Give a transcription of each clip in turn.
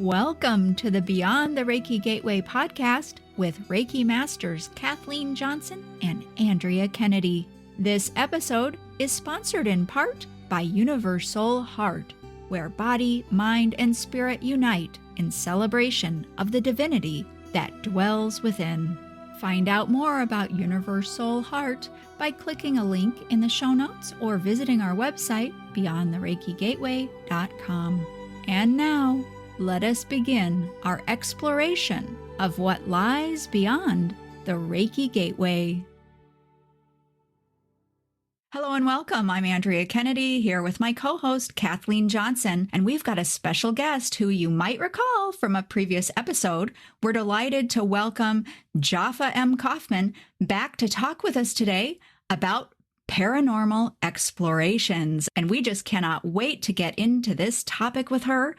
Welcome to the Beyond the Reiki Gateway podcast with Reiki Masters Kathleen Johnson and Andrea Kennedy. This episode is sponsored in part by Universal Heart, where body, mind, and spirit unite in celebration of the divinity that dwells within. Find out more about Universal Heart by clicking a link in the show notes or visiting our website, beyondthereikigateway.com. And now, let us begin our exploration of what lies beyond the Reiki Gateway. Hello and welcome. I'm Andrea Kennedy here with my co-host Kathleen Johnson, and we've got a special guest who you might recall from a previous episode. We're delighted to welcome Jofa M. Kauffman back to talk with us today about paranormal explorations, and we just cannot wait to get into this topic with her.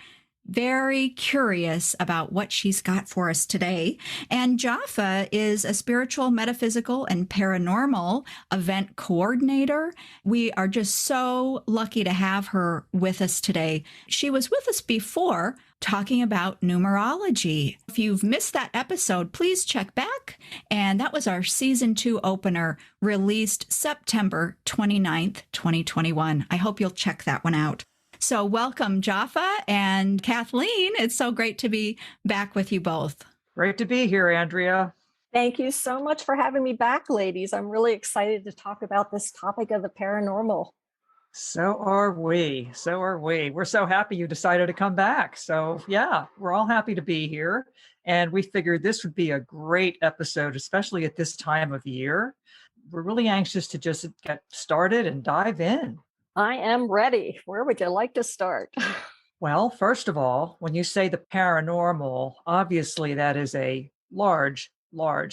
Very curious about what she's got for us today. And Jofa is a spiritual, metaphysical, and paranormal event coordinator. We are just so lucky to have her with us today. She was with us before talking about numerology. If you've missed that episode, please check back. And that was our season 2 opener, released September 29th, 2021. I hope you'll check that one out. So welcome, Jofa and Kathleen. It's so great to be back with you both. Great to be here, Andrea. Thank you so much for having me back, ladies. I'm really excited to talk about this topic of the paranormal. So are we. So are we. We're so happy you decided to come back. So yeah, we're all happy to be here. And we figured this would be a great episode, especially at this time of year. We're really anxious to just get started and dive in. I am ready. Where would you like to start? Well, first of all, when you say the paranormal, obviously that is a large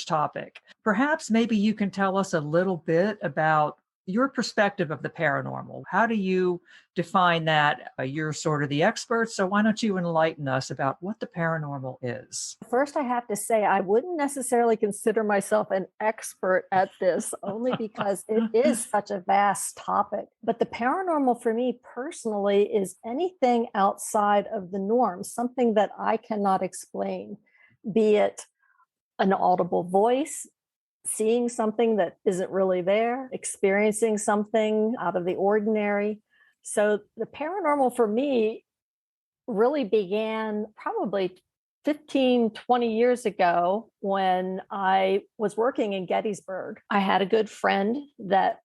topic. Perhaps maybe you can tell us a little bit about your perspective of the paranormal. How do you define that? You're sort of the expert, so why don't you enlighten us about what the paranormal is? First, I have to say I wouldn't necessarily consider myself an expert at this, only because it is such a vast topic. But the paranormal for me personally is anything outside of the norm, something that I cannot explain, be it an audible voice, seeing something that isn't really there, experiencing something out of the ordinary. So the paranormal for me really began probably 15, 20 years ago when I was working in Gettysburg. I had a good friend that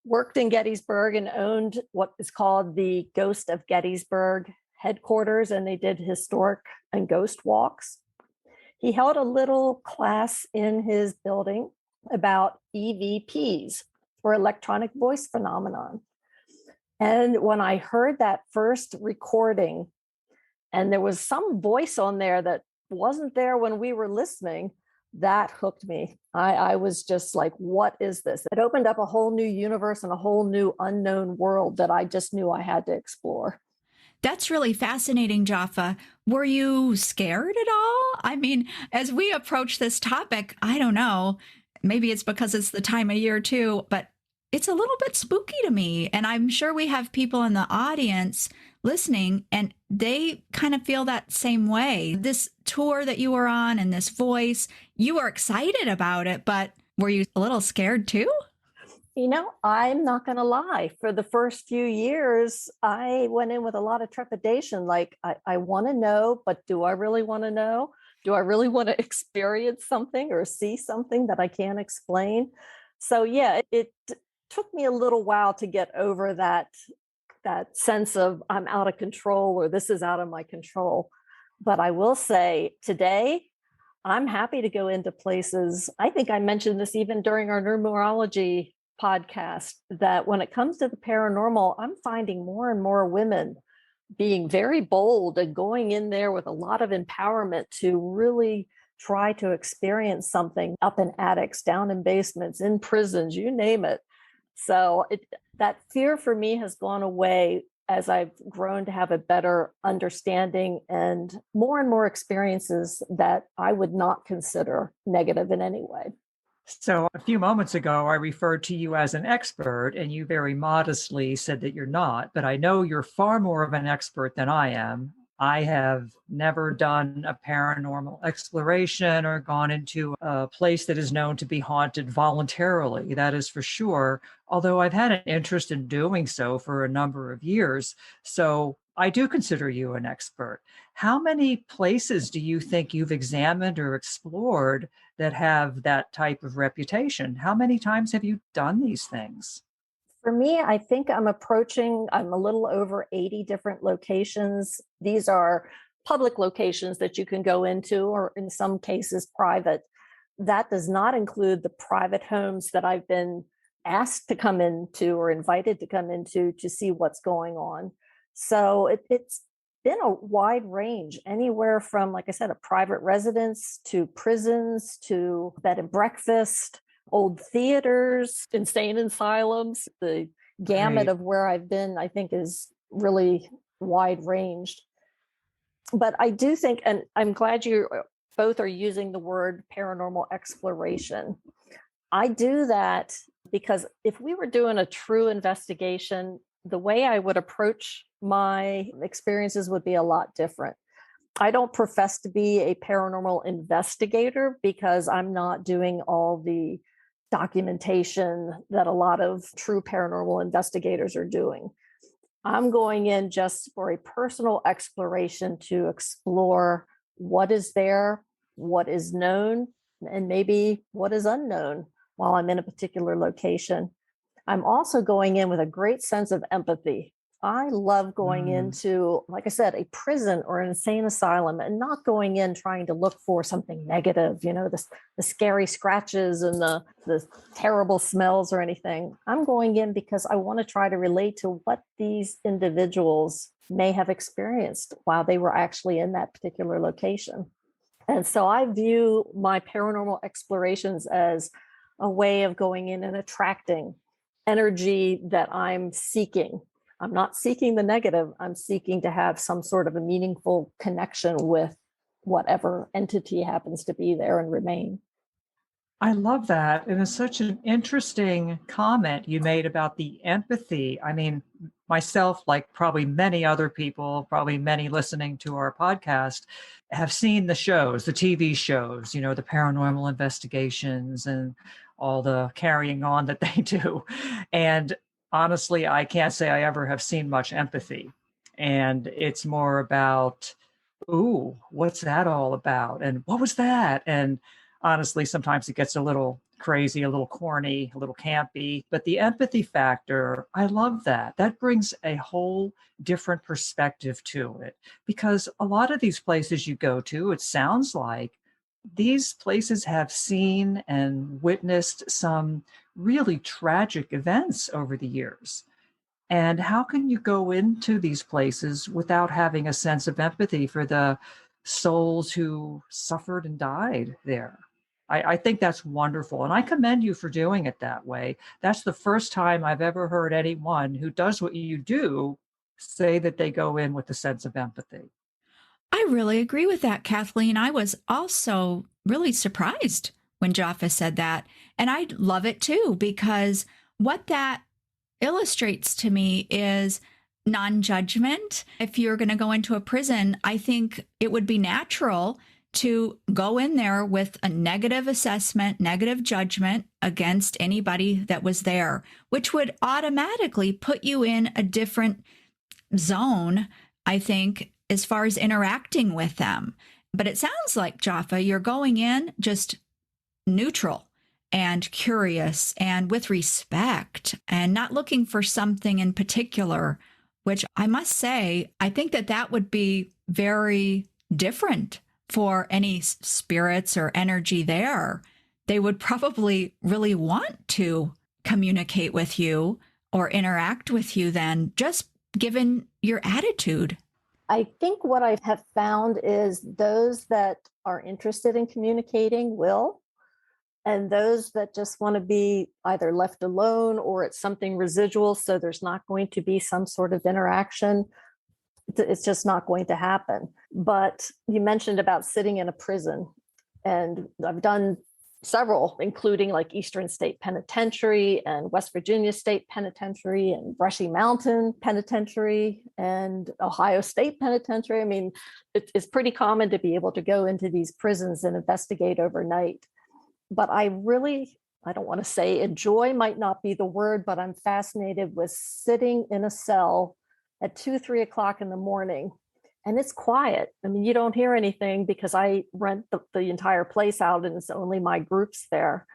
worked in Gettysburg and owned what is called the Ghost of Gettysburg headquarters, and they did historic and ghost walks. He held a little class in his building about EVPs, or electronic voice phenomenon. And when I heard that first recording, and there was some voice on there that wasn't there when we were listening, that hooked me. I was just like, what is this? It opened up a whole new universe and a whole new unknown world that I just knew I had to explore. That's really fascinating, Jofa. Were you scared at all? I mean, as we approach this topic, I don't know, maybe it's because it's the time of year too, but it's a little bit spooky to me. And I'm sure we have people in the audience listening and they kind of feel that same way. This tour that you were on and this voice, you were excited about it, but were you a little scared too? You know, I'm not going to lie. For the first few years, I went in with a lot of trepidation. Like, I want to know, but do I really want to know? Do I really want to experience something or see something that I can't explain? So yeah, it took me a little while to get over that sense of I'm out of control or this is out of my control. But I will say today, I'm happy to go into places. I think I mentioned this even during our numerology podcast, that when it comes to the paranormal, I'm finding more and more women being very bold and going in there with a lot of empowerment to really try to experience something up in attics, down in basements, in prisons, you name it. So that fear for me has gone away as I've grown to have a better understanding and more experiences that I would not consider negative in any way. So a few moments ago, I referred to you as an expert, and you very modestly said that you're not, but I know you're far more of an expert than I am. I have never done a paranormal exploration or gone into a place that is known to be haunted voluntarily, that is for sure, although I've had an interest in doing so for a number of years. So I do consider you an expert. How many places do you think you've examined or explored that have that type of reputation? How many times have you done these things? For me, I think I'm a little over 80 different locations. These are public locations that you can go into, or in some cases, private. That does not include the private homes that I've been asked to come into or invited to come into to see what's going on. So it's been a wide range, anywhere from, like I said, a private residence to prisons to bed and breakfast, old theaters, insane asylums. The gamut Right. of where I've been, I think, is really wide ranged. But I do think, and I'm glad you both are using the word paranormal exploration. I do that because if we were doing a true investigation, the way I would approach my experiences would be a lot different. I don't profess to be a paranormal investigator because I'm not doing all the documentation that a lot of true paranormal investigators are doing. I'm going in just for a personal exploration to explore what is there, what is known, and maybe what is unknown while I'm in a particular location. I'm also going in with a great sense of empathy. I love going Mm, into, like I said, a prison or an insane asylum and not going in trying to look for something negative, the scary scratches and the terrible smells or anything. I'm going in because I want to try to relate to what these individuals may have experienced while they were actually in that particular location. And so I view my paranormal explorations as a way of going in and attracting energy that I'm seeking. I'm not seeking the negative. I'm seeking to have some sort of a meaningful connection with whatever entity happens to be there and remain. I love that. And it's such an interesting comment you made about the empathy. I mean, myself, like probably many other people, probably many listening to our podcast, have seen the shows, the TV shows, the paranormal investigations and all the carrying on that they do. And honestly, I can't say I ever have seen much empathy. And it's more about, ooh, what's that all about? And what was that? And honestly, sometimes it gets a little crazy, a little corny, a little campy. But the empathy factor, I love that. That brings a whole different perspective to it. Because a lot of these places you go to, it sounds like these places have seen and witnessed some really tragic events over the years. And how can you go into these places without having a sense of empathy for the souls who suffered and died there? I think that's wonderful. And I commend you for doing it that way. That's the first time I've ever heard anyone who does what you do say that they go in with a sense of empathy. I really agree with that, Kathleen. I was also really surprised when Jaffa said that. And I love it too, because what that illustrates to me is non-judgment. If you're going to go into a prison, I think it would be natural to go in there with a negative assessment, negative judgment against anybody that was there, which would automatically put you in a different zone, I think, as far as interacting with them. But it sounds like, Jaffa, you're going in just neutral and curious and with respect and not looking for something in particular, which I must say, I think that that would be very different for any spirits or energy there. They would probably really want to communicate with you or interact with you then, just given your attitude. I think what I have found is those that are interested in communicating will, and those that just want to be either left alone or it's something residual, so there's not going to be some sort of interaction, it's just not going to happen. But you mentioned about sitting in a prison, and I've done several, including like Eastern State Penitentiary and West Virginia State Penitentiary and Brushy Mountain Penitentiary and Ohio State Penitentiary. I mean, it's pretty common to be able to go into these prisons and investigate overnight. But I don't want to say enjoy, might not be the word, but I'm fascinated with sitting in a cell at 2-3 o'clock in the morning. And it's quiet. I mean, you don't hear anything because I rent the entire place out and it's only my groups there.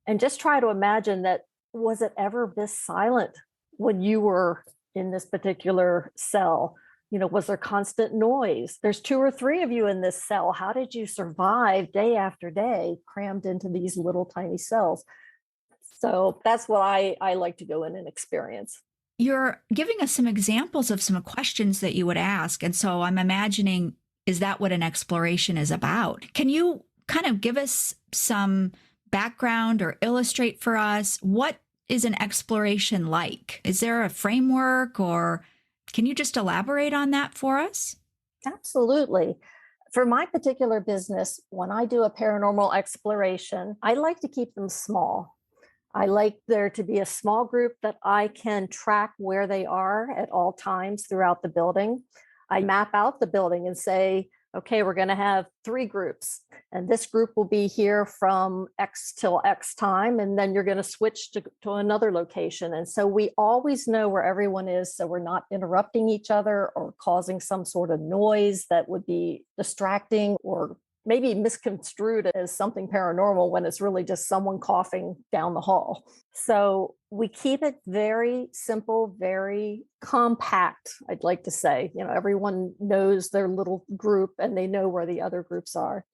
And just try to imagine that, was it ever this silent when you were in this particular cell? Was there constant noise? There's 2 or 3 of you in this cell. How did you survive day after day crammed into these little tiny cells? So that's what I like to go in and experience. You're giving us some examples of some questions that you would ask. And so I'm imagining, is that what an exploration is about? Can you kind of give us some background or illustrate for us what is an exploration like? Is there a framework, or can you just elaborate on that for us? Absolutely. For my particular business, when I do a paranormal exploration, I like to keep them small. I like there to be a small group that I can track where they are at all times throughout the building. I map out the building and say, okay, we're going to have 3 groups, and this group will be here from X till X time, and then you're going to switch to another location. And so we always know where everyone is, so we're not interrupting each other or causing some sort of noise that would be distracting or maybe misconstrued as something paranormal when it's really just someone coughing down the hall. So we keep it very simple, very compact, I'd like to say. Everyone knows their little group and they know where the other groups are.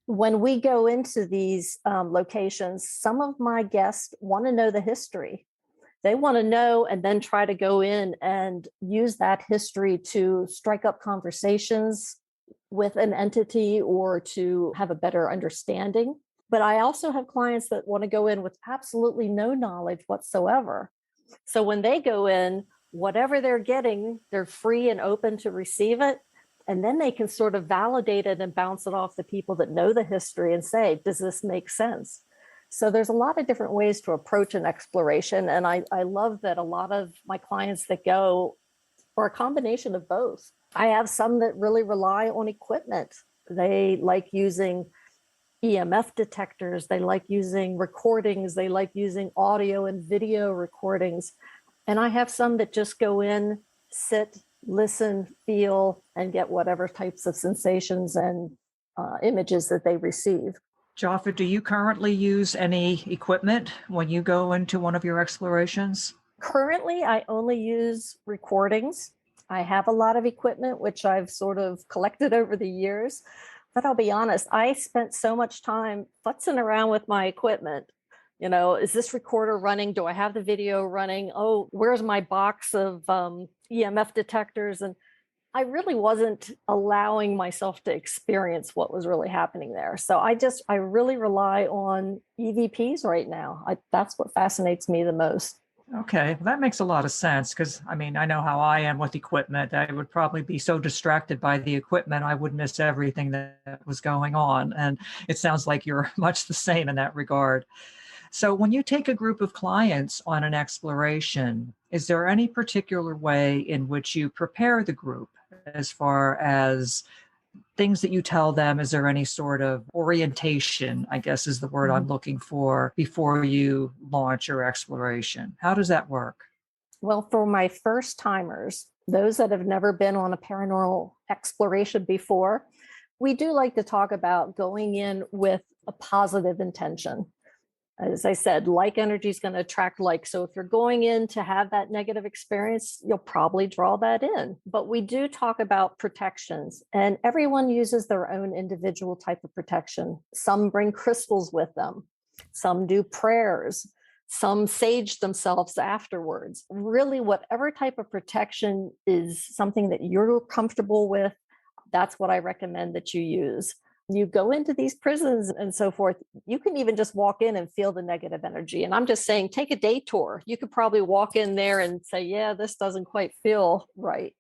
When we go into these locations, some of my guests want to know the history. They want to know and then try to go in and use that history to strike up conversations with an entity or to have a better understanding. But I also have clients that want to go in with absolutely no knowledge whatsoever. So when they go in, whatever they're getting, they're free and open to receive it. And then they can sort of validate it and bounce it off the people that know the history and say, does this make sense? So there's a lot of different ways to approach an exploration. And I love that a lot of my clients that go are a combination of both. I have some that really rely on equipment. They like using EMF detectors. They like using recordings. They like using audio and video recordings. And I have some that just go in, sit, listen, feel, and get whatever types of sensations and images that they receive. Jofa, do you currently use any equipment when you go into one of your explorations? Currently, I only use recordings. I have a lot of equipment, which I've sort of collected over the years. But I'll be honest, I spent so much time futzing around with my equipment. Is this recorder running? Do I have the video running? Oh, where's my box of EMF detectors? And I really wasn't allowing myself to experience what was really happening there. So I really rely on EVPs right now. That's what fascinates me the most. Okay, well, that makes a lot of sense because, I know how I am with equipment. I would probably be so distracted by the equipment, I would miss everything that was going on. And it sounds like you're much the same in that regard. So when you take a group of clients on an exploration, is there any particular way in which you prepare the group as far as things that you tell them? Is there any sort of orientation, I guess is the word I'm looking for, before you launch your exploration? How does that work? Well, for my first timers, those that have never been on a paranormal exploration before, we do like to talk about going in with a positive intention. As I said, like energy is going to attract like. So if you're going in to have that negative experience, you'll probably draw that in. But we do talk about protections, and everyone uses their own individual type of protection. Some bring crystals with them. Some do prayers. Some sage themselves afterwards. Really, whatever type of protection is something that you're comfortable with, that's what I recommend that you use. You go into these prisons and so forth, you can even just walk in and feel the negative energy. And I'm just saying, take a day tour. You could probably walk in there and say, yeah, this doesn't quite feel right.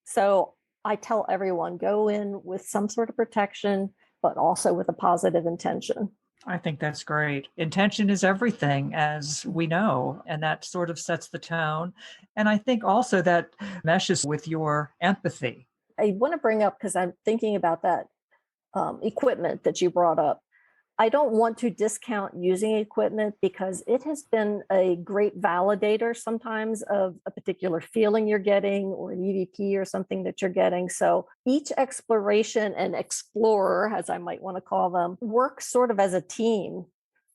So I tell everyone, go in with some sort of protection, but also with a positive intention. I think that's great. Intention is everything, as we know, and that sort of sets the tone. And I think also that meshes with your empathy. I want to bring up, because I'm thinking about that equipment that you brought up. I don't want to discount using equipment because it has been a great validator sometimes of a particular feeling you're getting or an EVP or something that you're getting. So each exploration and explorer, as I might want to call them, works sort of as a team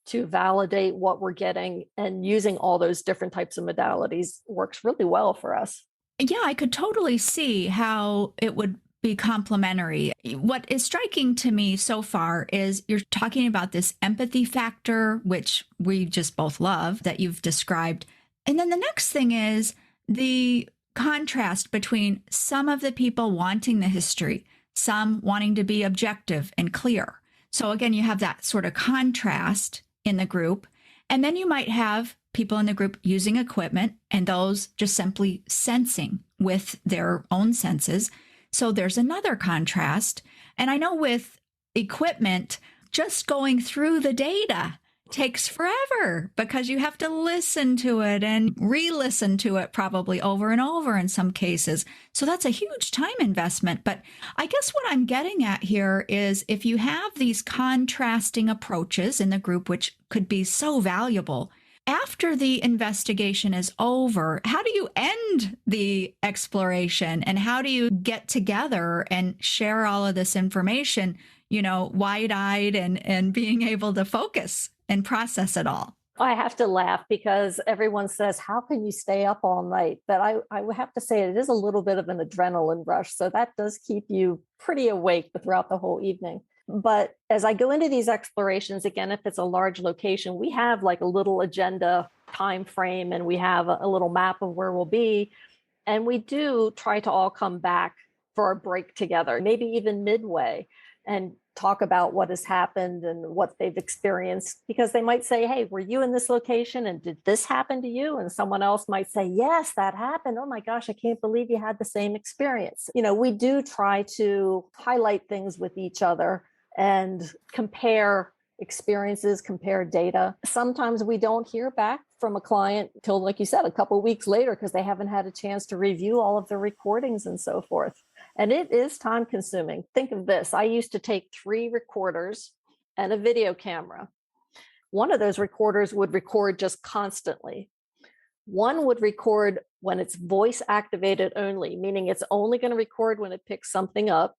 to validate what we're getting, and using all those different types of modalities works really well for us. Yeah, I could totally see how it would be complementary. What is striking to me so far is you're talking about this empathy factor, which we just both love that you've described. And then the next thing is the contrast between some of the people wanting the history, some wanting to be objective and clear. So again, you have that sort of contrast in the group. And then you might have people in the group using equipment and those just simply sensing with their own senses. So there's another contrast. And I know with equipment, just going through the data takes forever because you have to listen to it and re-listen to it probably over and over in some cases. So that's a huge time investment. But I guess what I'm getting at here is if you have these contrasting approaches in the group, which could be so valuable, after the investigation is over, how do you end the exploration and how do you get together and share all of this information, wide-eyed and being able to focus and process it all? I have to laugh because everyone says, how can you stay up all night? But I would have to say it is a little bit of an adrenaline rush. So that does keep you pretty awake throughout the whole evening. But as I go into these explorations, again, if it's a large location, we have like a little agenda time frame and we have a little map of where we'll be. And we do try to all come back for a break together, maybe even midway, and talk about what has happened and what they've experienced, because they might say, hey, were you in this location and did this happen to you? And someone else might say, yes, that happened. Oh my gosh, I can't believe you had the same experience. We do try to highlight things with each other and compare experiences, compare data. Sometimes we don't hear back from a client till, like you said, a couple of weeks later because they haven't had a chance to review all of the recordings and so forth. And it is time consuming. Think of this. I used to take 3 recorders and a video camera. One of those recorders would record just constantly. One would record when it's voice activated only, meaning it's only going to record when it picks something up.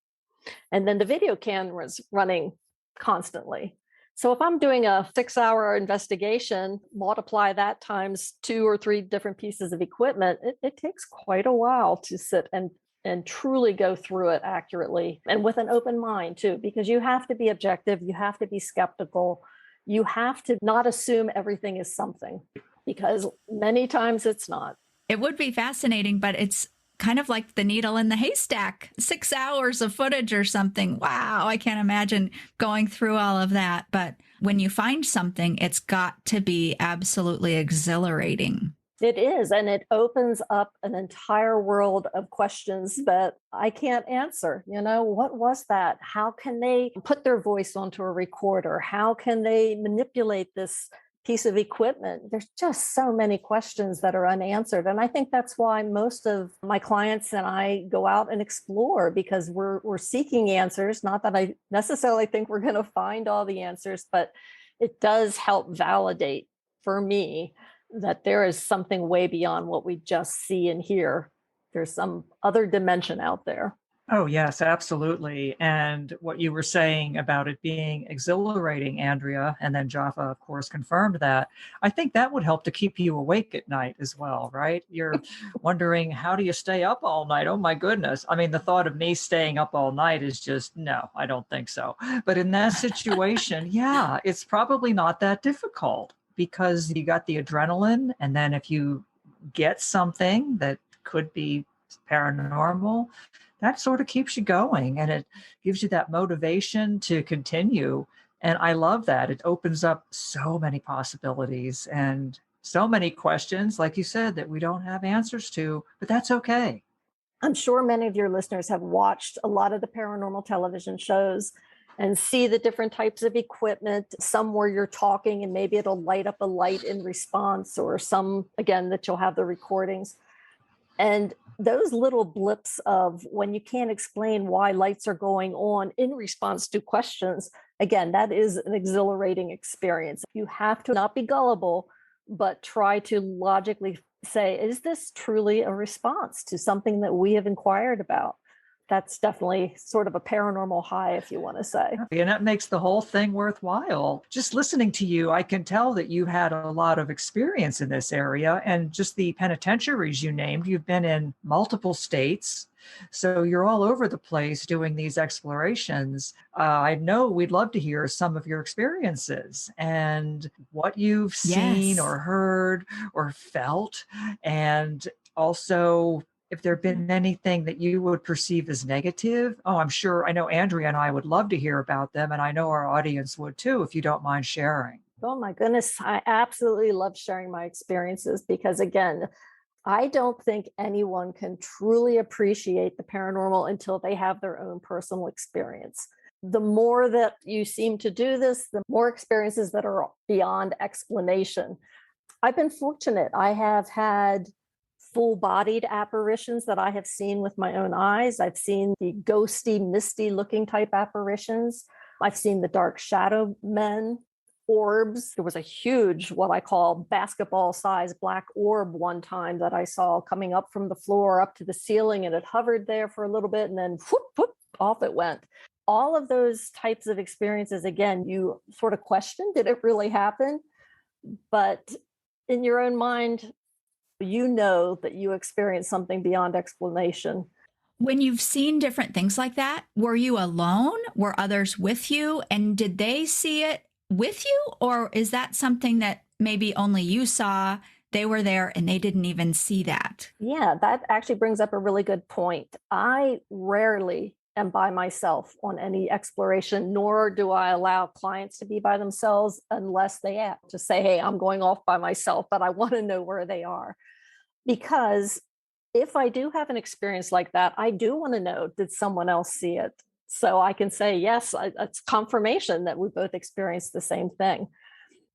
And then the video camera's running constantly. So if I'm doing a 6-hour investigation, multiply that times 2 or 3 different pieces of equipment, it takes quite a while to sit and truly go through it accurately and with an open mind too, because you have to be objective, you have to be skeptical, you have to not assume everything is something, because many times it's not. It would be fascinating, but it's kind of like the needle in the haystack, 6 hours of footage or something. Wow, I can't imagine going through all of that. But when you find something, it's got to be absolutely exhilarating. It is, and it opens up an entire world of questions that I can't answer. What was that? How can they put their voice onto a recorder? How can they manipulate this piece of equipment? There's just so many questions that are unanswered. And I think that's why most of my clients and I go out and explore, because we're seeking answers. Not that I necessarily think we're going to find all the answers, but it does help validate for me that there is something way beyond what we just see and hear. There's some other dimension out there. Oh, yes, absolutely. And what you were saying about it being exhilarating, Andrea, and then Jofa, of course, confirmed that. I think that would help to keep you awake at night as well, right? You're wondering, how do you stay up all night? Oh, my goodness. I mean, the thought of me staying up all night is just, no, I don't think so. But in that situation, yeah, it's probably not that difficult because you got the adrenaline. And then if you get something that could be paranormal, that sort of keeps you going and it gives you that motivation to continue. And I love that. It opens up so many possibilities and so many questions, like you said, that we don't have answers to, but that's okay. I'm sure many of your listeners have watched a lot of the paranormal television shows. and see the different types of equipment, some where you're talking and maybe it'll light up a light in response, or some, again, that you'll have the recordings. And those little blips of when you can't explain why lights are going on in response to questions, again, that is an exhilarating experience. You have to not be gullible, but try to logically say, is this truly a response to something that we have inquired about? That's definitely sort of a paranormal high, if you want to say. And that makes the whole thing worthwhile. Just listening to you, I can tell that you had a lot of experience in this area, and just the penitentiaries you named, you've been in multiple states. So you're all over the place doing these explorations. I know we'd love to hear some of your experiences and what you've seen Yes. or heard or felt. And also, if there had been anything that you would perceive as negative. Oh, I'm sure, I know Andrea and I would love to hear about them. And I know our audience would too, if you don't mind sharing. Oh my goodness, I absolutely love sharing my experiences because, again, I don't think anyone can truly appreciate the paranormal until they have their own personal experience. The more that you seem to do this, the more experiences that are beyond explanation. I've been fortunate. I have had full-bodied apparitions that I have seen with my own eyes. I've seen the ghosty, misty looking type apparitions. I've seen the dark shadow men, orbs. There was a huge, what I call basketball size black orb one time that I saw coming up from the floor up to the ceiling, and it hovered there for a little bit and then whoop, whoop, off it went. All of those types of experiences, again, you sort of question, did it really happen? But in your own mind, you know that you experienced something beyond explanation. When you've seen different things like that, were you alone? Were others with you? And did they see it with you? Or is that something that maybe only you saw? They were there and they didn't even see that? Yeah, that actually brings up a really good point. I rarely am by myself on any exploration, nor do I allow clients to be by themselves unless they have to say, hey, I'm going off by myself, but I want to know where they are. Because if I do have an experience like that, I do want to know, did someone else see it? So I can say, yes, it's confirmation that we both experienced the same thing.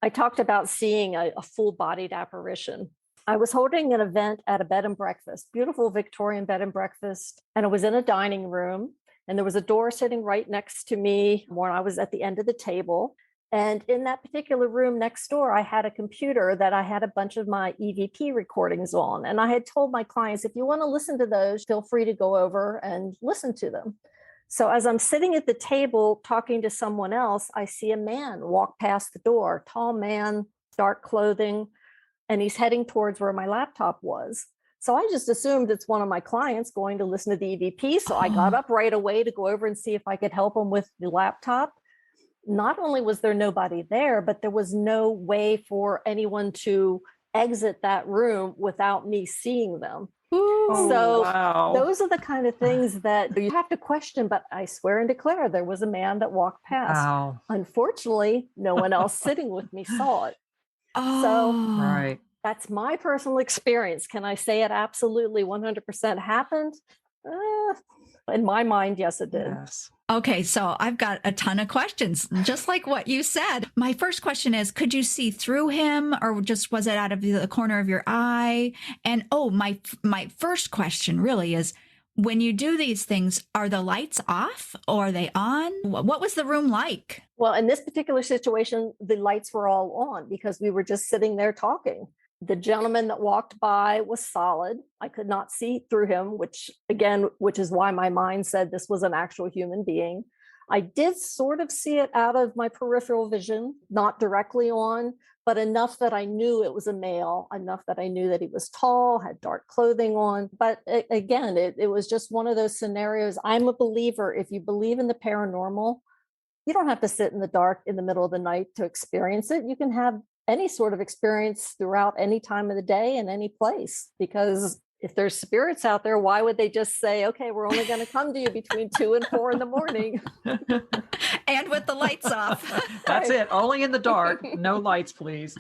I talked about seeing a full-bodied apparition. I was holding an event at a bed and breakfast, beautiful Victorian bed and breakfast, and it was in a dining room. And there was a door sitting right next to me when I was at the end of the table. And in that particular room next door, I had a computer that I had a bunch of my EVP recordings on. And I had told my clients, if you want to listen to those, feel free to go over and listen to them. So as I'm sitting at the table talking to someone else, I see a man walk past the door, tall man, dark clothing, and he's heading towards where my laptop was. So I just assumed it's one of my clients going to listen to the EVP. So I got up right away to go over and see if I could help him with the laptop. Not only was there nobody there, but there was no way for anyone to exit that room without me seeing them. Ooh. So Wow. those are the kind of things that you have to question, but I swear and declare there was a man that walked past. Wow. Unfortunately, no one else sitting with me saw it. Oh, Right. That's my personal experience. Can I say it absolutely 100% happened? In my mind, yes, it did. Yes. Okay, so I've got a ton of questions, just like what you said. My first question is, could you see through him, or just was it out of the corner of your eye? And my first question really is, when you do these things, are the lights off or are they on? What was the room like? Well, in this particular situation, the lights were all on because we were just sitting there talking. The gentleman that walked by was solid. I could not see through him, which is why my mind said this was an actual human being. I did sort of see it out of my peripheral vision, not directly on, but enough that I knew it was a male, enough that I knew that he was tall, had dark clothing on. But it was just one of those scenarios. I'm a believer. If you believe in the paranormal, you don't have to sit in the dark in the middle of the night to experience it. You can have any sort of experience throughout any time of the day and any place, because if there's spirits out there, why would they just say, okay, we're only going to come to you between 2 and 4 in the morning? And with the lights off. That's it. Only in the dark. No lights, please.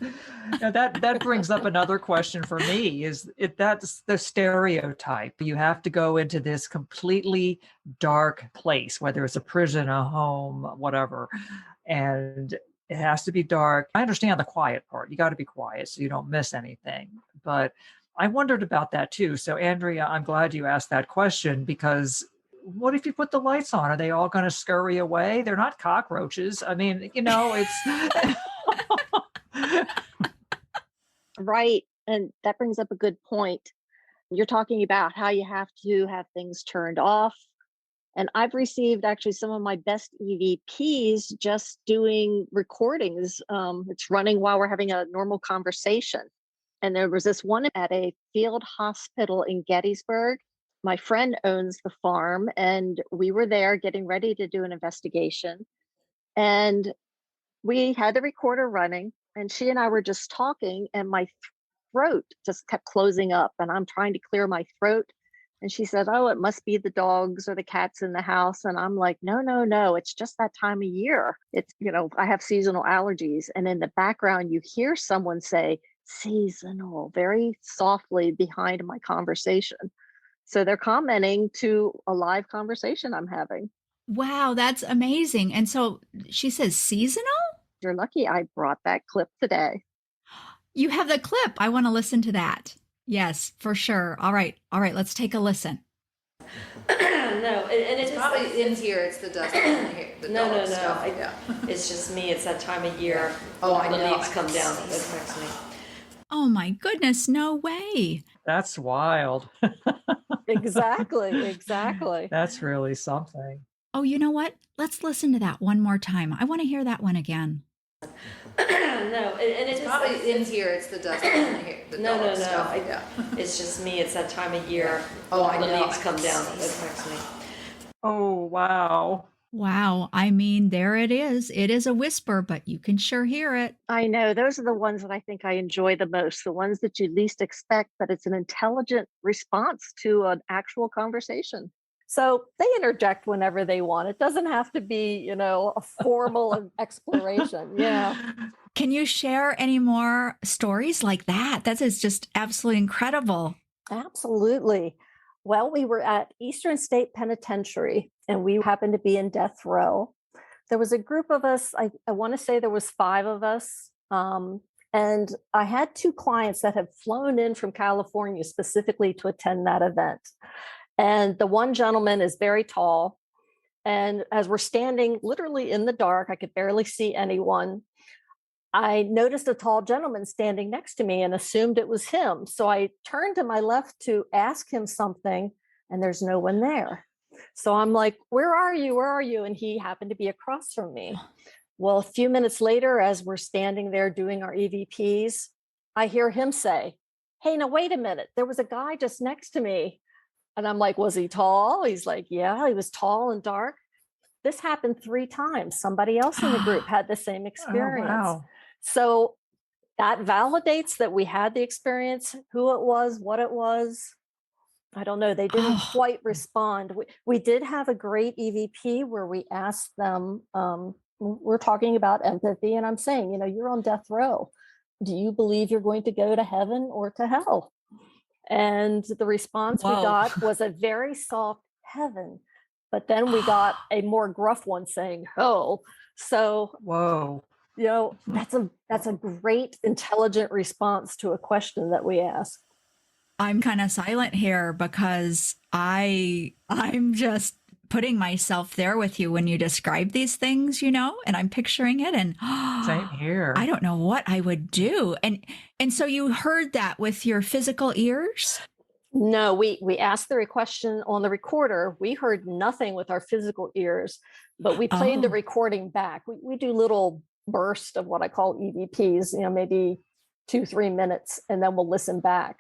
Now that brings up another question for me, that's the stereotype. You have to go into this completely dark place, whether it's a prison, a home, whatever. And it has to be dark. I understand the quiet part. You got to be quiet so you don't miss anything. But I wondered about that too. So Andrea, I'm glad you asked that question, because what if you put the lights on? Are they all going to scurry away? They're not cockroaches. I mean, it's Right. And that brings up a good point. You're talking about how you have to have things turned off. And I've received actually some of my best EVPs just doing recordings. It's running while we're having a normal conversation. And there was this one at a field hospital in Gettysburg. My friend owns the farm, and we were there getting ready to do an investigation. And we had the recorder running, and she and I were just talking, and my throat just kept closing up, and I'm trying to clear my throat. And she said, oh, it must be the dogs or the cats in the house. And I'm like, no, it's just that time of year. It's, I have seasonal allergies. And in the background, you hear someone say seasonal very softly behind my conversation. So they're commenting to a live conversation I'm having. Wow, that's amazing. And so she says seasonal? You're lucky I brought that clip today. You have the clip. I want to listen to that. Yes, for sure. All right, let's take a listen. No, and it's probably in here. It's the dust in here. No. It's just me. It's that time of year. Oh, I know. The leaves come down. It affects me. Oh my goodness, no way. That's wild. Exactly. That's really something. Oh, you know what? Let's listen to that one more time. I want to hear that one again. No, and it's Probably in here. It's the dust in here. No. It's just me. It's that time of year. Oh, I know. The leaves come down. It affects me. Oh, wow. Wow. I mean, there it is. It is a whisper, but you can sure hear it. I know. Those are the ones that I think I enjoy the most, the ones that you least expect, but it's an intelligent response to an actual conversation. So they interject whenever they want. It doesn't have to be, a formal exploration. Yeah. Can you share any more stories like that? That is just absolutely incredible. Absolutely. Well, we were at Eastern State Penitentiary, and we happened to be in death row. There was a group of us. I want to say there was 5 of us. And I had 2 clients that have flown in from California specifically to attend that event. And the one gentleman is very tall. And as we're standing literally in the dark, I could barely see anyone. I noticed a tall gentleman standing next to me and assumed it was him. So I turned to my left to ask him something, and there's no one there. So I'm like, where are you? Where are you? And he happened to be across from me. Well, a few minutes later, as we're standing there doing our EVPs, I hear him say, hey, now wait a minute. There was a guy just next to me. And I'm like, was he tall? He's like, yeah, he was tall and dark. This happened 3 times. Somebody else in the group had the same experience. Oh, wow. So that validates that we had the experience, who it was, what it was. I don't know. They didn't quite respond. We did have a great EVP where we asked them, we're talking about empathy, and I'm saying, you're on death row. Do you believe you're going to go to heaven or to hell? And the response we got was a very soft heaven, but then we got a more gruff one saying hell. So, Whoa. that's a great intelligent response to a question that we ask. I'm kind of silent here because I'm just putting myself there with you when you describe these things, and I'm picturing it, and Same here. I don't know what I would do. And so you heard that with your physical ears? No, we asked the question on the recorder. We heard nothing with our physical ears, but we played the recording back. We do little bursts of what I call EVPs, maybe 2-3 minutes, and then we'll listen back.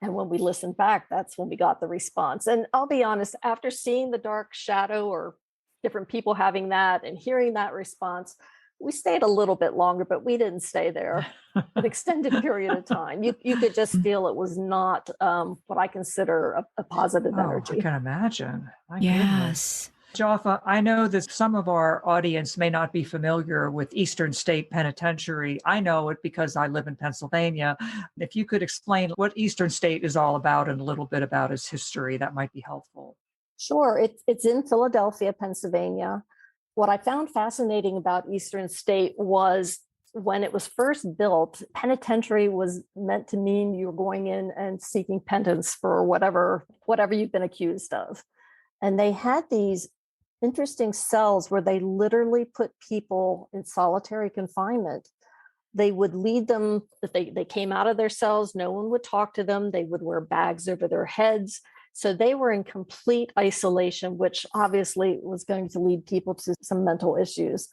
And when we listened back, that's when we got the response. And I'll be honest, after seeing the dark shadow or different people having that and hearing that response, We stayed a little bit longer, but we didn't stay there an extended period of time. You could just feel it was not what I consider a positive Oh, energy. I can imagine. My goodness. Yes. Jofa, I know that some of our audience may not be familiar with Eastern State Penitentiary. I know it because I live in Pennsylvania. If you could explain what Eastern State is all about and a little bit about its history, that might be helpful. Sure. It's in Philadelphia, Pennsylvania. What I found fascinating about Eastern State was when it was first built, penitentiary was meant to mean you were going in and seeking penance for whatever you've been accused of. And they had these interesting cells where they literally put people in solitary confinement. They would lead them, if they came out of their cells, no one would talk to them. They would wear bags over their heads. So they were in complete isolation, which obviously was going to lead people to some mental issues.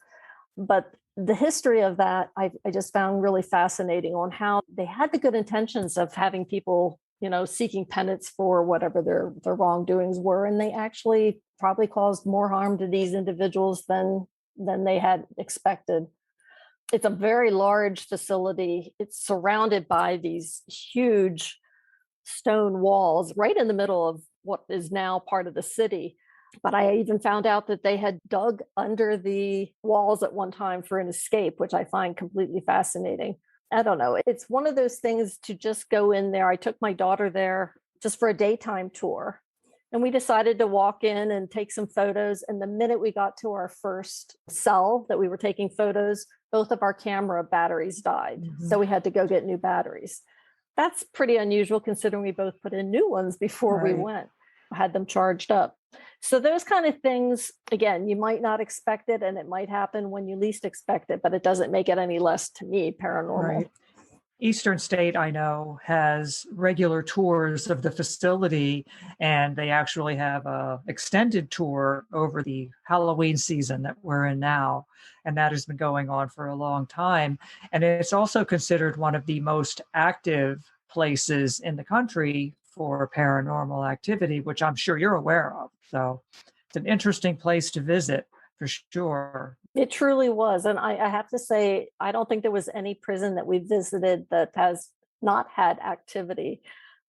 But the history of that, I just found really fascinating on how they had the good intentions of having people, seeking penance for whatever their wrongdoings were. And they actually probably caused more harm to these individuals than they had expected. It's a very large facility. It's surrounded by these huge stone walls right in the middle of what is now part of the city. But I even found out that they had dug under the walls at one time for an escape, which I find completely fascinating. I don't know. It's one of those things to just go in there. I took my daughter there just for a daytime tour, and we decided to walk in and take some photos. And the minute we got to our first cell that we were taking photos, both of our camera batteries died. Mhm. So we had to go get new batteries. That's pretty unusual considering we both put in new ones before we Right. went, had them charged up. So those kind of things, again, you might not expect it, and it might happen when you least expect it, but it doesn't make it any less, to me, paranormal. Right. Eastern State, I know, has regular tours of the facility, and they actually have a extended tour over the Halloween season that we're in now. And that has been going on for a long time. And it's also considered one of the most active places in the country for paranormal activity, which I'm sure you're aware of. So it's an interesting place to visit for sure. It truly was. And I have to say, I don't think there was any prison that we visited that has not had activity.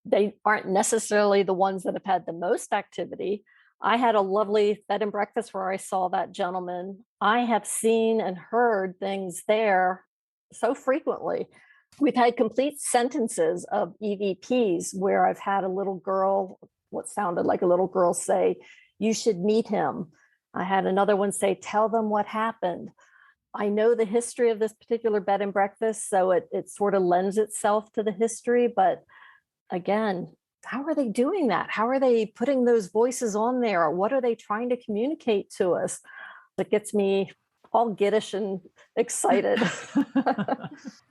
They aren't necessarily the ones that have had the most activity. I had a lovely bed and breakfast where I saw that gentleman. I have seen and heard things there so frequently. We've had complete sentences of EVPs where I've had a little girl, what sounded like a little girl, say, "You should meet him." I had another one say, "Tell them what happened." I know the history of this particular bed and breakfast, so it sort of lends itself to the history. But again, how are they doing that? How are they putting those voices on there? What are they trying to communicate to us? It gets me all giddish and excited.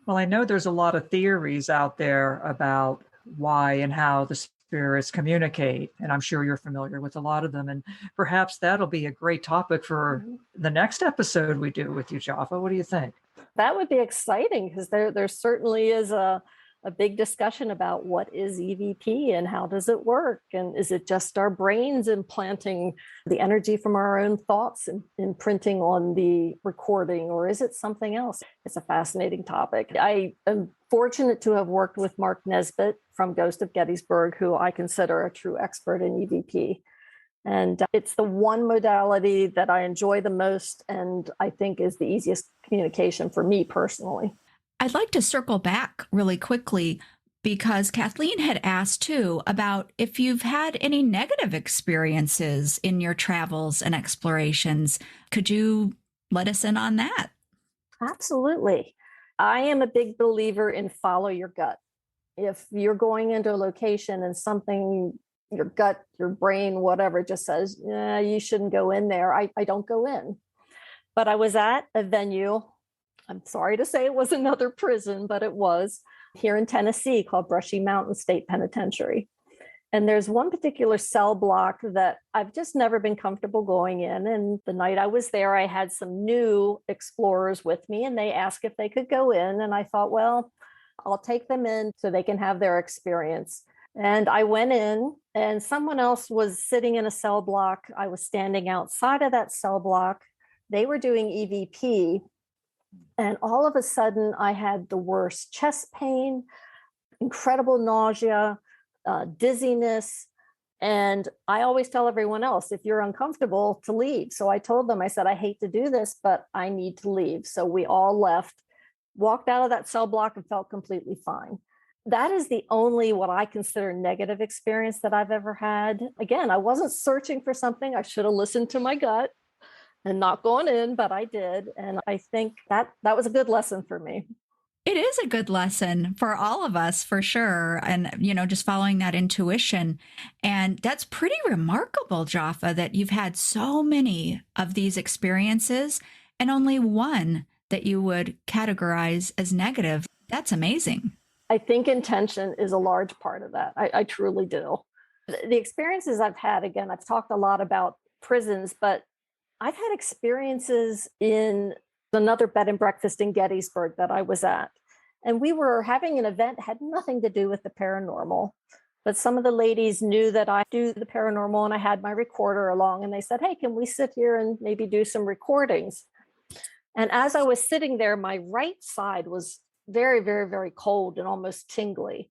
Well, I know there's a lot of theories out there about why and how the spirits communicate, and I'm sure you're familiar with a lot of them. And perhaps that'll be a great topic for the next episode we do with you, Jofa. What do you think? That would be exciting because there certainly is a big discussion about what is EVP and how does it work? And is it just our brains implanting the energy from our own thoughts and imprinting on the recording, or is it something else? It's a fascinating topic. I am fortunate to have worked with Mark Nesbitt from Ghost of Gettysburg, who I consider a true expert in EVP. And it's the one modality that I enjoy the most and I think is the easiest communication for me personally. I'd like to circle back really quickly because Kathleen had asked too about if you've had any negative experiences in your travels and explorations. Could you let us in on that? Absolutely. I am a big believer in follow your gut. If you're going into a location and something, your gut, your brain, whatever, just says, you shouldn't go in there, I don't go in. But I was at a venue. I'm sorry to say it was another prison, but it was here in Tennessee called Brushy Mountain State Penitentiary. And there's one particular cell block that I've just never been comfortable going in. And the night I was there, I had some new explorers with me and they asked if they could go in. And I thought, well, I'll take them in so they can have their experience. And I went in and someone else was sitting in a cell block. I was standing outside of that cell block. They were doing EVP. And all of a sudden, I had the worst chest pain, incredible nausea, dizziness. And I always tell everyone else, if you're uncomfortable, to leave. So I told them, I said, I hate to do this, but I need to leave. So we all left, walked out of that cell block and felt completely fine. That is the only what I consider negative experience that I've ever had. Again, I wasn't searching for something. I should have listened to my gut and not gone in, but I did. And I think that was a good lesson for me. It is a good lesson for all of us, for sure. And, just following that intuition. And that's pretty remarkable, Jofa, that you've had so many of these experiences and only one that you would categorize as negative. That's amazing. I think intention is a large part of that. I truly do. The experiences I've had, again, I've talked a lot about prisons, but I've had experiences in another bed and breakfast in Gettysburg that I was at. And we were having an event, had nothing to do with the paranormal. But some of the ladies knew that I do the paranormal and I had my recorder along. And they said, hey, can we sit here and maybe do some recordings? And as I was sitting there, my right side was very, very, very cold and almost tingly.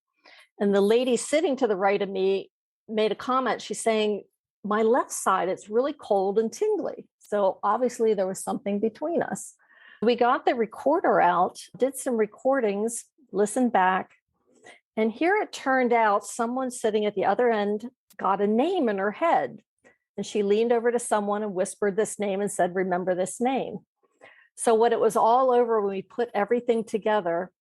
And the lady sitting to the right of me made a comment. She's saying, my left side, it's really cold and tingly. So obviously there was something between us. We got the recorder out, did some recordings, listened back. And here it turned out someone sitting at the other end got a name in her head. And she leaned over to someone and whispered this name and said, remember this name. So when it was all over, when we put everything together,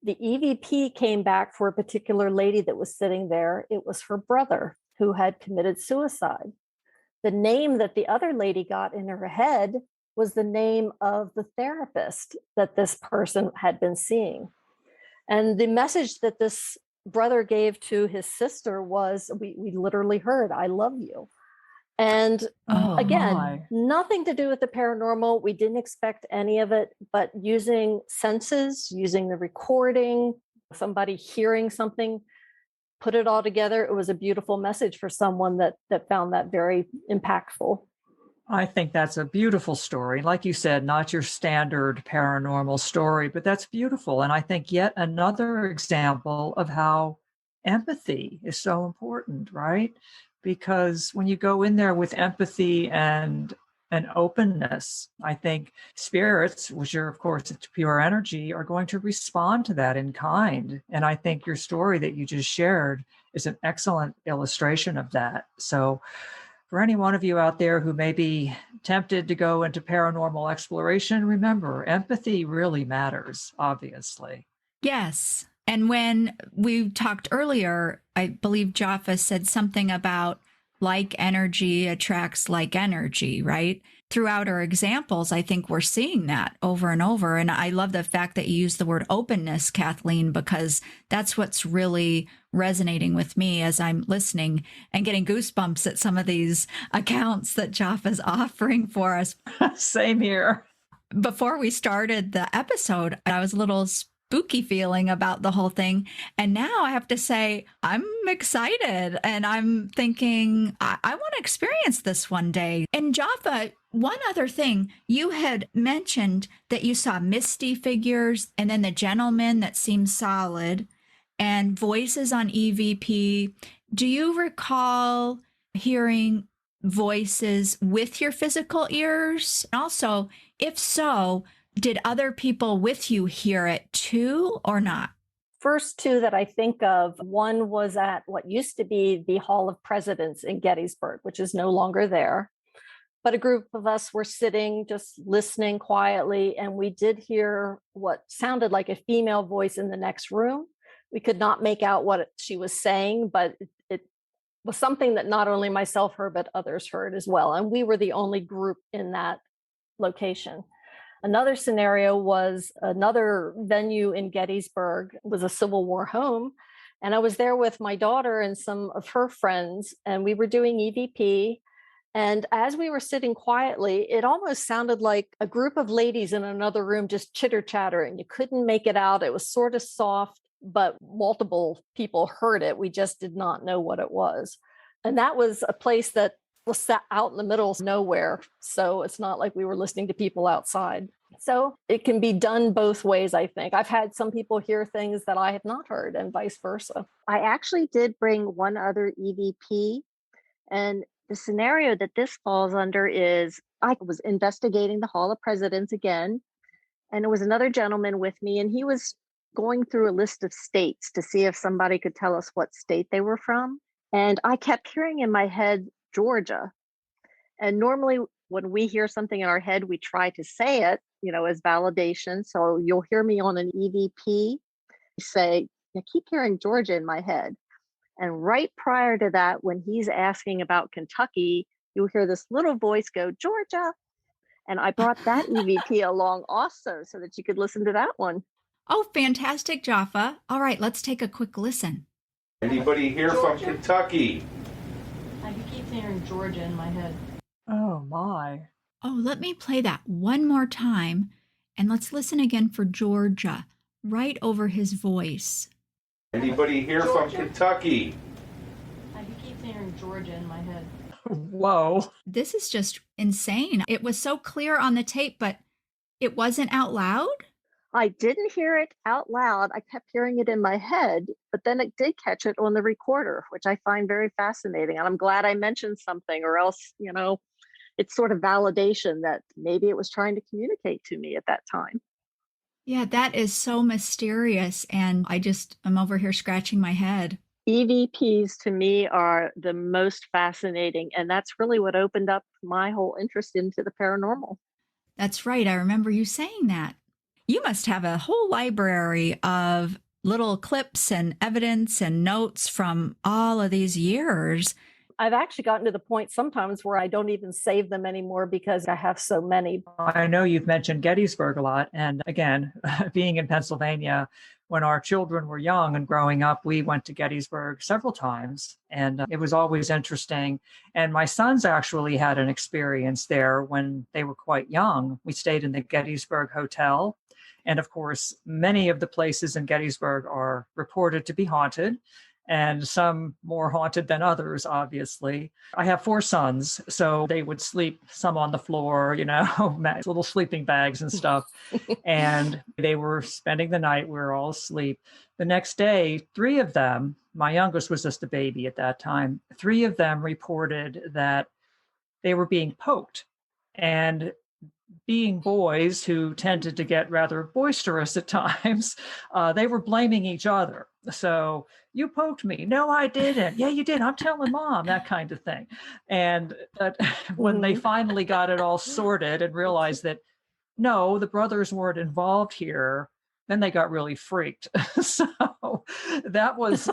the EVP came back for a particular lady that was sitting there. It was her brother who had committed suicide. The name that the other lady got in her head was the name of the therapist that this person had been seeing. And the message that this brother gave to his sister was, we literally heard, I love you. And again, nothing to do with the paranormal. We didn't expect any of it, but using senses, using the recording, somebody hearing something, put it all together. It was a beautiful message for someone that found that very impactful. I think that's a beautiful story. Like you said, not your standard paranormal story, but that's beautiful. And I think yet another example of how empathy is so important, right? Because when you go in there with empathy and an openness, I think spirits, which are, of course, it's pure energy, are going to respond to that in kind. And I think your story that you just shared is an excellent illustration of that. So for any one of you out there who may be tempted to go into paranormal exploration, remember, empathy really matters, obviously. Yes. And when we talked earlier, I believe Jofa said something about like energy attracts like energy, right? Throughout our examples, I think we're seeing that over and over. And I love the fact that you use the word openness, Kathleen, because that's what's really resonating with me as I'm listening and getting goosebumps at some of these accounts that Jofa's offering for us. Same here. Before we started the episode, I was a little spooky feeling about the whole thing. And now I have to say, I'm excited and I'm thinking, I want to experience this one day. And Jofa, one other thing, you had mentioned that you saw misty figures and then the gentleman that seemed solid and voices on EVP. Do you recall hearing voices with your physical ears? Also, if so, did other people with you hear it too or not? First two that I think of, one was at what used to be the Hall of Presidents in Gettysburg, which is no longer there. But a group of us were sitting, just listening quietly, and we did hear what sounded like a female voice in the next room. We could not make out what she was saying, but it was something that not only myself heard, but others heard as well. And we were the only group in that location. Another scenario was another venue in Gettysburg. It was a Civil War home. And I was there with my daughter and some of her friends, and we were doing EVP. And as we were sitting quietly, it almost sounded like a group of ladies in another room just chitter-chattering. You couldn't make it out. It was sort of soft, but multiple people heard it. We just did not know what it was. And that was a place that was set out in the middle of nowhere. So it's not like we were listening to people outside. So it can be done both ways, I think. I've had some people hear things that I have not heard and vice versa. I actually did bring one other EVP, and the scenario that this falls under is I was investigating the Hall of Presidents again, and there was another gentleman with me, and he was going through a list of states to see if somebody could tell us what state they were from. And I kept hearing in my head, Georgia. And normally when we hear something in our head, we try to say it, as validation. So you'll hear me on an EVP say, I keep hearing Georgia in my head. And right prior to that, when he's asking about Kentucky, you'll hear this little voice go, Georgia. And I brought that EVP along also so that you could listen to that one. Oh, fantastic, Jofa. All right, let's take a quick listen. Anybody here from Kentucky? I keep hearing Georgia in my head. Oh, my. Oh, let me play that one more time, and let's listen again for Georgia, right over his voice. Anybody here from Kentucky? I keep hearing Georgia in my head. Whoa. This is just insane. It was so clear on the tape, but it wasn't out loud? I didn't hear it out loud. I kept hearing it in my head, but then it did catch it on the recorder, which I find very fascinating. And I'm glad I mentioned something, or else, it's sort of validation that maybe it was trying to communicate to me at that time. Yeah, that is so mysterious. And I'm over here scratching my head. EVPs to me are the most fascinating. And that's really what opened up my whole interest into the paranormal. That's right. I remember you saying that. You must have a whole library of little clips and evidence and notes from all of these years. I've actually gotten to the point sometimes where I don't even save them anymore because I have so many. I know you've mentioned Gettysburg a lot. And again, being in Pennsylvania, when our children were young and growing up, we went to Gettysburg several times, and it was always interesting. And my sons actually had an experience there when they were quite young. We stayed in the Gettysburg Hotel. And of course, many of the places in Gettysburg are reported to be haunted, and some more haunted than others, obviously. I have 4 sons, so they would sleep some on the floor, little sleeping bags and stuff. And they were spending the night. We were all asleep. The next day, 3 of them, my youngest was just a baby at that time, 3 of them reported that they were being poked. And being boys who tended to get rather boisterous at times, they were blaming each other. So, you poked me. No, I didn't. Yeah, you did. I'm telling mom, that kind of thing. And when they finally got it all sorted and realized that, no, the brothers weren't involved here, then they got really freaked. So that was,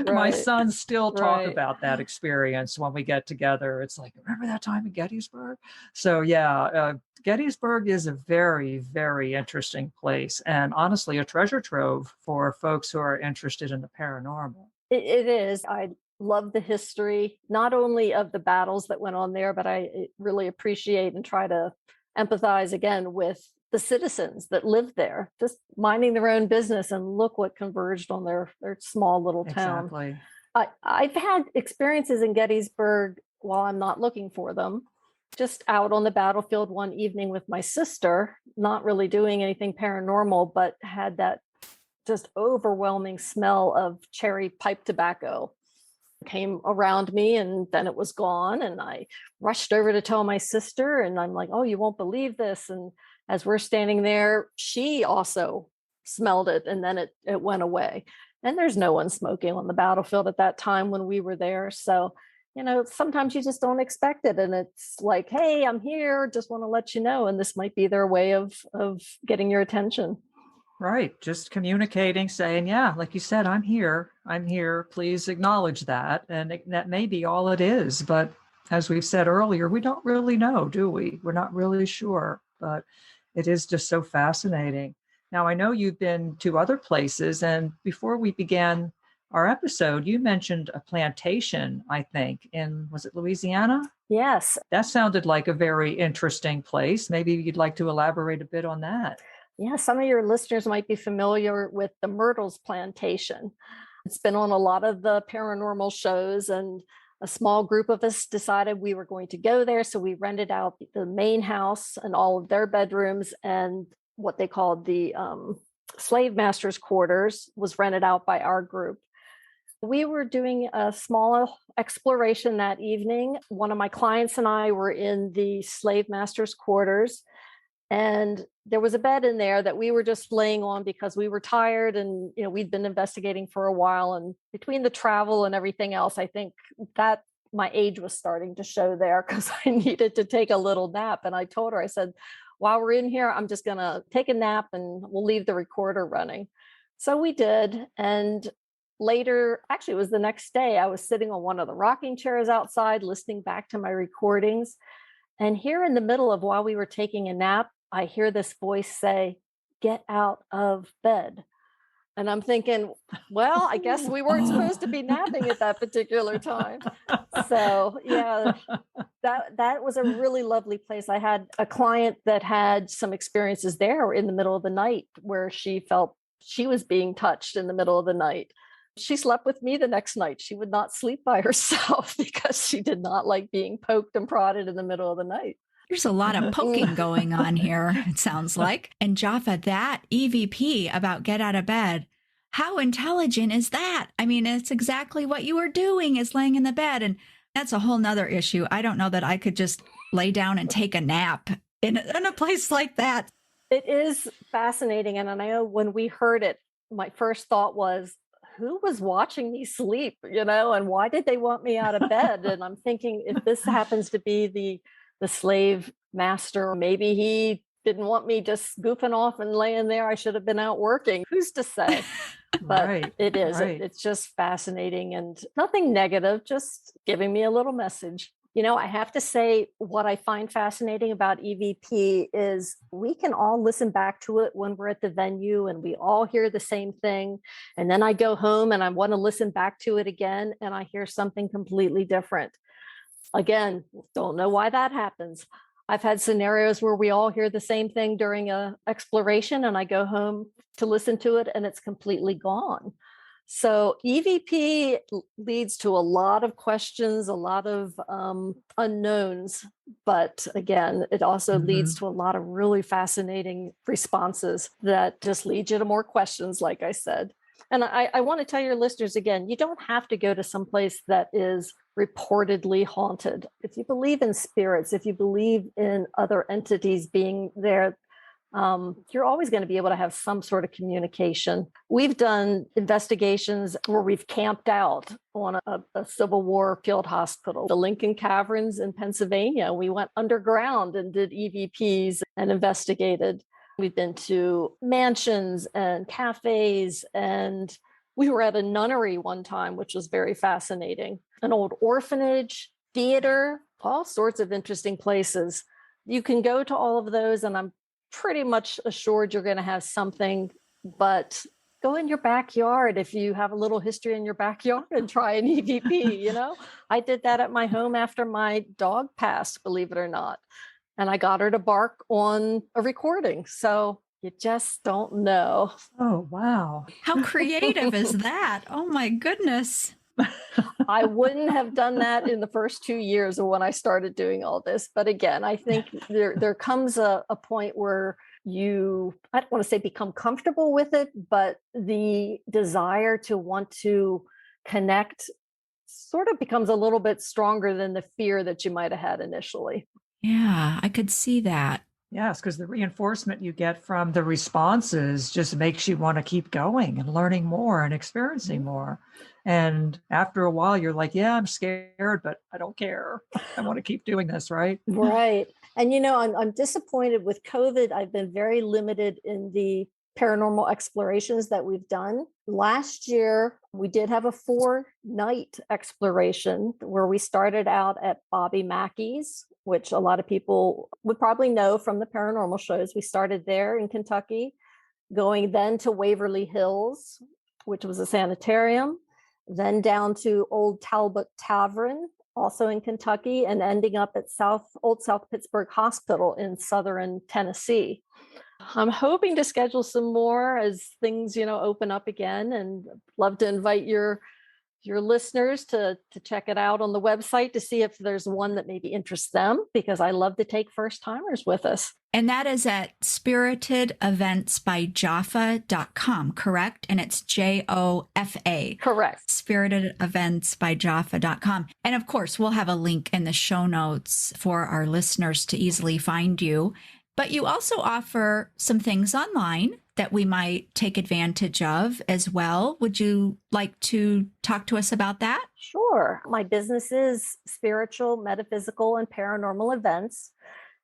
my sons still talk about that experience when we get together. It's like, remember that time in Gettysburg? So yeah, Gettysburg is a very, very interesting place, and honestly, a treasure trove for folks who are interested in the paranormal. It is. I love the history, not only of the battles that went on there, but I really appreciate and try to empathize again with the citizens that lived there, just minding their own business, and look what converged on their small little town. Exactly. I've had experiences in Gettysburg while I'm not looking for them, just out on the battlefield one evening with my sister, not really doing anything paranormal, but had that just overwhelming smell of cherry pipe tobacco came around me, and then it was gone. And I rushed over to tell my sister, and I'm like, oh, you won't believe this. And as we're standing there, she also smelled it, and then it went away. And there's no one smoking on the battlefield at that time when we were there. So, sometimes you just don't expect it. And it's like, hey, I'm here, just want to let you know. And this might be their way of getting your attention. Right. Just communicating, saying, yeah, like you said, I'm here. Please acknowledge that. And that may be all it is. But as we've said earlier, we don't really know, do we? We're not really sure. But it is just so fascinating. Now, I know you've been to other places. And before we began our episode, you mentioned a plantation, I think, was it Louisiana? Yes. That sounded like a very interesting place. Maybe you'd like to elaborate a bit on that. Yeah, some of your listeners might be familiar with the Myrtles Plantation. It's been on a lot of the paranormal shows, and A small group of us decided we were going to go there. So we rented out the main house and all of their bedrooms, and what they called the slave master's quarters was rented out by our group. We were doing a small exploration that evening. One of my clients and I were in the slave master's quarters, and there was a bed in there that we were just laying on because we were tired, and we'd been investigating for a while, and between the travel and everything else, I think that my age was starting to show there because I needed to take a little nap. And I told her, I said, while we're in here, I'm just going to take a nap and we'll leave the recorder running. So we did. And later, actually, it was the next day, I was sitting on one of the rocking chairs outside, listening back to my recordings. And here in the middle of while we were taking a nap, I hear this voice say, "Get out of bed." And I'm thinking, well, I guess we weren't supposed to be napping at that particular time. So yeah, that was a really lovely place. I had a client that had some experiences there in the middle of the night where she felt she was being touched in the middle of the night. She slept with me the next night. She would not sleep by herself because she did not like being poked and prodded in the middle of the night. There's a lot of poking going on here, it sounds like. And Jofa, that EVP about get out of bed, how intelligent is that? I mean, it's exactly what you were doing, is laying in the bed. And that's a whole nother issue. I don't know that I could just lay down and take a nap in a place like that. It is fascinating. And I know when we heard it, my first thought was, who was watching me sleep, and why did they want me out of bed? And I'm thinking, if this happens to be the slave master, maybe he didn't want me just goofing off and laying there. I should have been out working. Who's to say? But Right, it is. right. It's just fascinating and nothing negative, just giving me a little message. I have to say, what I find fascinating about EVP is we can all listen back to it when we're at the venue and we all hear the same thing. And then I go home and I want to listen back to it again and I hear something completely different. Again, don't know why that happens. I've had scenarios where we all hear the same thing during a exploration and I go home to listen to it and it's completely gone. So EVP leads to a lot of questions, a lot of unknowns, but again, it also leads to a lot of really fascinating responses that just lead you to more questions, like I said. And I want to tell your listeners again, you don't have to go to some place that is reportedly haunted. If you believe in spirits, if you believe in other entities being there, you're always going to be able to have some sort of communication. We've done investigations where we've camped out on a Civil War field hospital, the Lincoln Caverns in Pennsylvania. We went underground and did EVPs and investigated. We've been to mansions and cafes, and we were at a nunnery one time, which was very fascinating. An old orphanage, theater, all sorts of interesting places. You can go to all of those, and I'm pretty much assured you're going to have something, but go in your backyard if you have a little history in your backyard and try an EVP. I did that at my home after my dog passed, believe it or not. And I got her to bark on a recording. So you just don't know. Oh, wow. How creative is that? Oh, my goodness. I wouldn't have done that in the first 2 years of when I started doing all this. But again, I think there comes a point where I don't want to say become comfortable with it, but the desire to want to connect sort of becomes a little bit stronger than the fear that you might have had initially. Yeah, I could see that. Yes, because the reinforcement you get from the responses just makes you want to keep going and learning more and experiencing more. And after a while, you're like, yeah, I'm scared, but I don't care. I want to keep doing this, right? Right. And, I'm disappointed with COVID. I've been very limited in the paranormal explorations that we've done. Last year, we did have a 4-night exploration where we started out at Bobby Mackey's, which a lot of people would probably know from the paranormal shows. We started there in Kentucky, going then to Waverly Hills, which was a sanitarium, then down to Old Talbot Tavern, also in Kentucky, and ending up at Old South Pittsburgh Hospital in southern Tennessee. I'm hoping to schedule some more as things, open up again, and love to invite your your listeners to check it out on the website to see if there's one that maybe interests them, because I love to take first timers with us. And that is at spiritedeventsbyjaffa.com, correct? And it's Jofa. Correct. Spiritedeventsbyjaffa.com. And of course, we'll have a link in the show notes for our listeners to easily find you. But you also offer some things online that we might take advantage of as well. Would you like to talk to us about that? Sure. My business is spiritual, metaphysical, and paranormal events.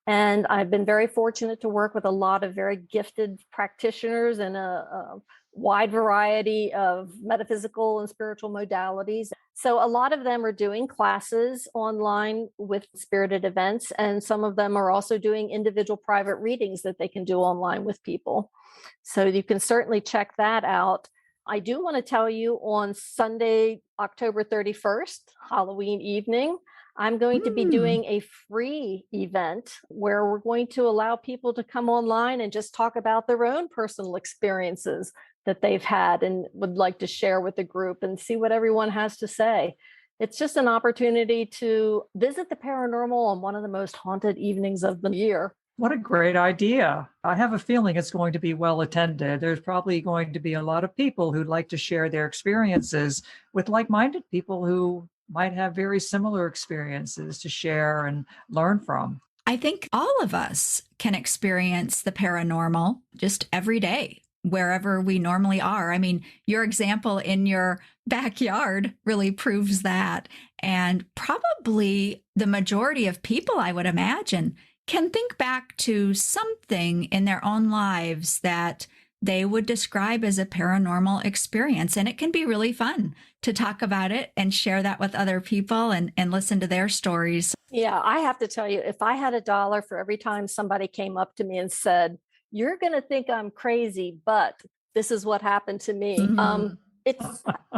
And I've been very fortunate to work with a lot of very gifted practitioners in a wide variety of metaphysical and spiritual modalities. So a lot of them are doing classes online with spirited events, and some of them are also doing individual private readings that they can do online with people. So you can certainly check that out. I do want to tell you on Sunday, October 31st, Halloween evening, I'm going to be doing a free event where we're going to allow people to come online and just talk about their own personal experiences that they've had and would like to share with the group and see what everyone has to say. It's just an opportunity to visit the paranormal on one of the most haunted evenings of the year. What a great idea. I have a feeling it's going to be well attended. There's probably going to be a lot of people who'd like to share their experiences with like-minded people who might have very similar experiences to share and learn from. I think all of us can experience the paranormal just every day, wherever we normally are. I mean, your example in your backyard really proves that. And probably the majority of people, I would imagine, can think back to something in their own lives that they would describe as a paranormal experience. And it can be really fun to talk about it and share that with other people and listen to their stories. Yeah, I have to tell you, if I had $1 for every time somebody came up to me and said, "You're going to think I'm crazy, but this is what happened to me."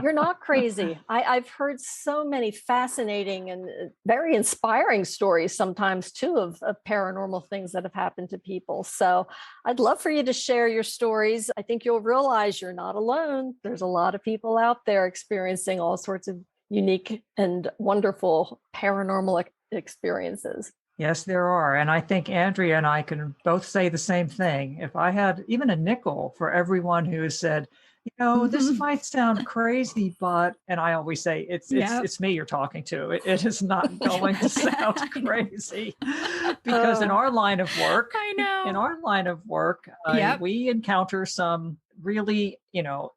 You're not crazy. I've heard so many fascinating and very inspiring stories sometimes too of paranormal things that have happened to people. So I'd love for you to share your stories. I think you'll realize you're not alone. There's a lot of people out there experiencing all sorts of unique and wonderful paranormal experiences. Yes, there are. And I think Andrea and I can both say the same thing. If I had even a nickel for everyone who has said, this might sound crazy, but, and I always say, it's me you're talking to. It is not going to sound crazy, because in our line of work, we encounter some really,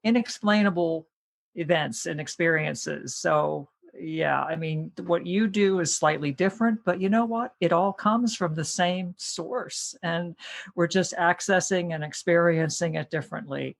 inexplainable events and experiences. So yeah, I mean, what you do is slightly different, but you know what? It all comes from the same source, and we're just accessing and experiencing it differently.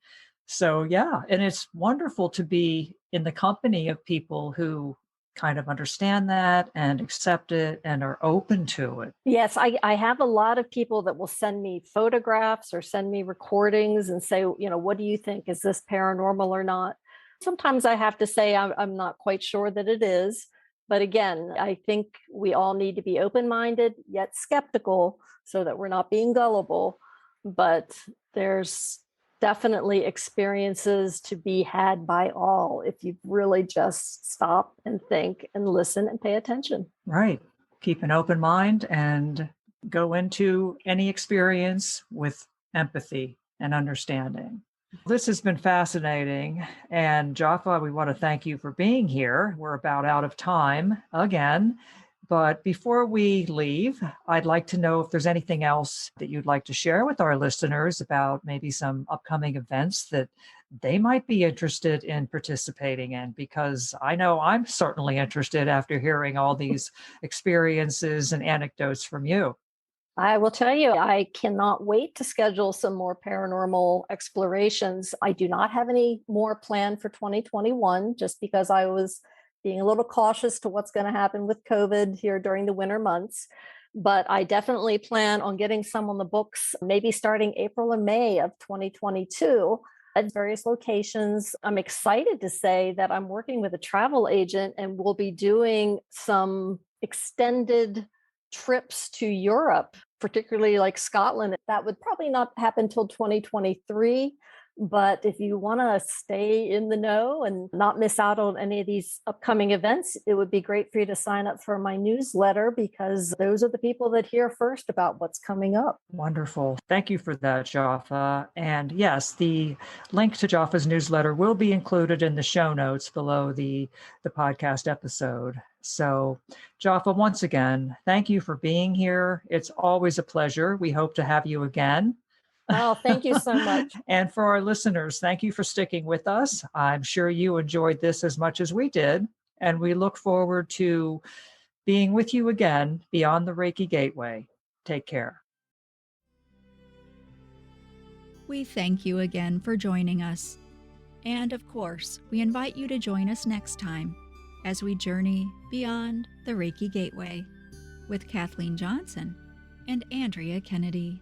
So yeah, and it's wonderful to be in the company of people who kind of understand that and accept it and are open to it. Yes, I have a lot of people that will send me photographs or send me recordings and say, what do you think? Is this paranormal or not? Sometimes I have to say I'm not quite sure that it is. But again, I think we all need to be open-minded, yet skeptical, so that we're not being gullible. But there's definitely experiences to be had by all if you really just stop and think and listen and pay attention. Right. Keep an open mind and go into any experience with empathy and understanding. This has been fascinating. And Jofa, we want to thank you for being here. We're about out of time again. But before we leave, I'd like to know if there's anything else that you'd like to share with our listeners about maybe some upcoming events that they might be interested in participating in, because I know I'm certainly interested after hearing all these experiences and anecdotes from you. I will tell you, I cannot wait to schedule some more paranormal explorations. I do not have any more planned for 2021, just because I was being a little cautious to what's going to happen with COVID here during the winter months. But I definitely plan on getting some on the books, maybe starting April or May of 2022 at various locations. I'm excited to say that I'm working with a travel agent and we'll be doing some extended trips to Europe, particularly like Scotland. That would probably not happen till 2023. But if you want to stay in the know and not miss out on any of these upcoming events, it would be great for you to sign up for my newsletter, because those are the people that hear first about what's coming up. Wonderful. Thank you for that, Jofa. And yes, the link to Jofa's newsletter will be included in the show notes below the podcast episode. So, Jofa, once again, thank you for being here. It's always a pleasure. We hope to have you again. Oh, thank you so much. And for our listeners, thank you for sticking with us. I'm sure you enjoyed this as much as we did. And we look forward to being with you again beyond the Reiki Gateway. Take care. We thank you again for joining us. And of course, we invite you to join us next time as we journey beyond the Reiki Gateway with Kathleen Johnson and Andrea Kennedy.